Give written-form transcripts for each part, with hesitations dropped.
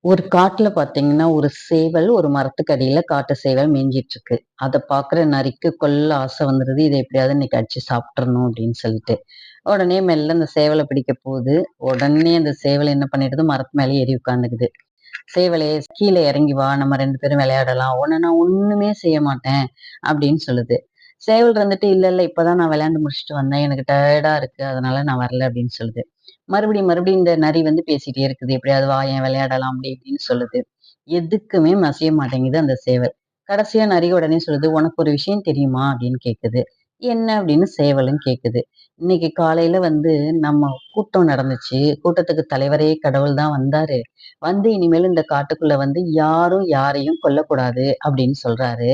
ஒரு காட்டுல பாத்தீங்கன்னா, ஒரு சேவல் ஒரு மரத்துக்கு அடியில காட்டு சேவல் மேய்ஞ்சிட்டு இருக்கு. அத பாக்குற நரிக்கு கொல்ல ஆசை வந்துருது. இத எப்படியாவது இன்னைக்கு அடிச்சு சாப்பிட்டுறணும் அப்படின்னு சொல்லிட்டு. உடனே மெல்ல அந்த சேவல பிடிக்க போகுது. உடனே அந்த சேவல் என்ன பண்ணிடுது, மரத்து மேல ஏறி உட்கார்ந்துக்குது. "சேவலே கீழ இறங்கி வா, நம்ம 2 பேரும் விளையாடலாம். உன்ன நான் ஒண்ணுமே செய்ய மாட்டேன்" அப்படின்னு சொல்லுது. சேவல் இருந்துட்டு, "இல்ல, இல்ல இப்பதான் நான் விளையாண்டு முடிச்சுட்டு வந்தேன். எனக்கு டயர்டா இருக்கு. அதனால நான் வரல" அப்படின்னு சொல்லுது. மறுபடியும் இந்த நரி வந்து பேசிட்டே இருக்குது. "எப்படியாவது வாயேன் விளையாடலாம்" அப்படி இப்படின்னு சொல்லுது. எதுக்குமே மசிய மாட்டேங்குது அந்த சேவல். கடைசியா நரி உடனே சொல்லுது, "உனக்கு ஒரு விஷயம் தெரியுமா?" அப்படின்னு கேக்குது. "என்ன?" அப்படின்னு சேவலும் கேக்குது. "இன்னைக்கு காலையில வந்து நம்ம கூட்டம் நடந்துச்சு. கூட்டத்துக்கு தலைவரே கடவுள் தான் வந்தாரு. வந்து இனிமேல் இந்த காட்டுக்குள்ள வந்து யாரும் யாரையும் கொல்லக்கூடாது அப்படின்னு சொல்றாரு."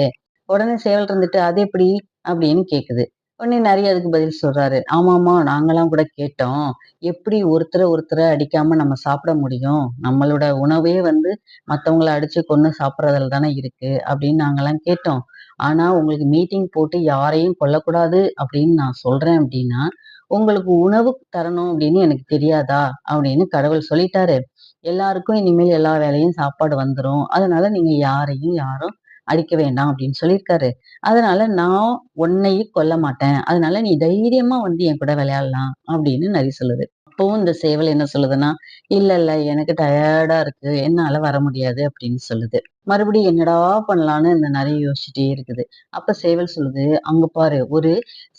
உடனே சேவல் இருந்துட்டு, "அது எப்படி?" அப்படின்னு கேக்குது. உடனே நரி அதுக்கு பதில் சொல்றாரு, "ஆமாமா நாங்கலாம் கூட கேட்டோம். எப்படி ஒருத்தர அடிக்காம நம்ம சாப்பிட முடியும்? நம்மளோட உணவே வந்து மத்தவங்கள அடிச்சு கொன்னு சாப்பிடுறதுல தானே இருக்கு. அப்படின்னு நாங்கலாம் கேட்டோம். ஆனா உங்களுக்கு மீட்டிங் போட்டு யாரையும் கொல்லக்கூடாது அப்படின்னு நான் சொல்றேன் அப்படின்னா, உங்களுக்கு உணவு தரணும் அப்படின்னு எனக்கு தெரியாதா? அப்படின்னு கடவுள் சொல்லிட்டாரு. எல்லாருக்கும் இனிமேல் எல்லா வேளையும் சாப்பாடு வந்துரும். அதனால நீங்க யாரும் அடிக்க வேண்டாம் அப்படின்னு சொல்லியிருக்காரு. அதனால நான் உன்னையும் கொல்ல மாட்டேன். அதனால நீ தைரியமா வந்து என் கூட விளையாடலாம் அப்படின்னு நரி சொல்லுது. அப்பவும் இந்த சேவல் என்ன சொல்லுதுன்னா, "இல்ல, இல்ல எனக்கு டயர்டா இருக்கு. என்னால வர முடியாது" அப்படின்னு சொல்லுது. மறுபடியும் என்னடா பண்ணலான்னு இந்த நரி யோசிச்சுட்டே இருக்குது. அப்ப சேவல் சொல்லுது, "அங்க பாரு ஒரு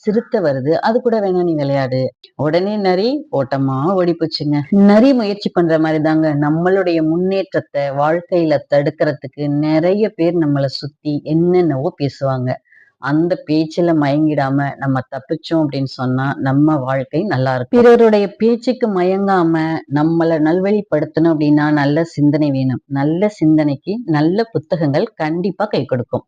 சிறுத்தை வருது. அது கூட வேணா நீ விளையாடு." உடனே நரி ஓட்டமா ஓடி போச்சுங்க. நரி முயற்சி பண்ற மாரி தாங்க நம்மளுடைய முன்னேற்றத்த வாழ்க்கையில தடுக்கிறதுக்கு நெறைய பேர் நம்மள சுத்தி என்னென்னவோ பேசுவாங்க. அந்த பேச்சுல மயங்கிடாம நம்ம தப்பிச்சோம் அப்படின்னு சொன்னா, நம்ம வாழ்க்கை நல்லா இருக்கும். பிறருடைய பேச்சுக்கு மயங்காம நம்மள நல்வழிப்படுத்தணும் அப்படின்னா நல்ல சிந்தனை வேணும். நல்ல சிந்தனைக்கு நல்ல புத்தகங்கள் கண்டிப்பா கை கொடுக்கும்.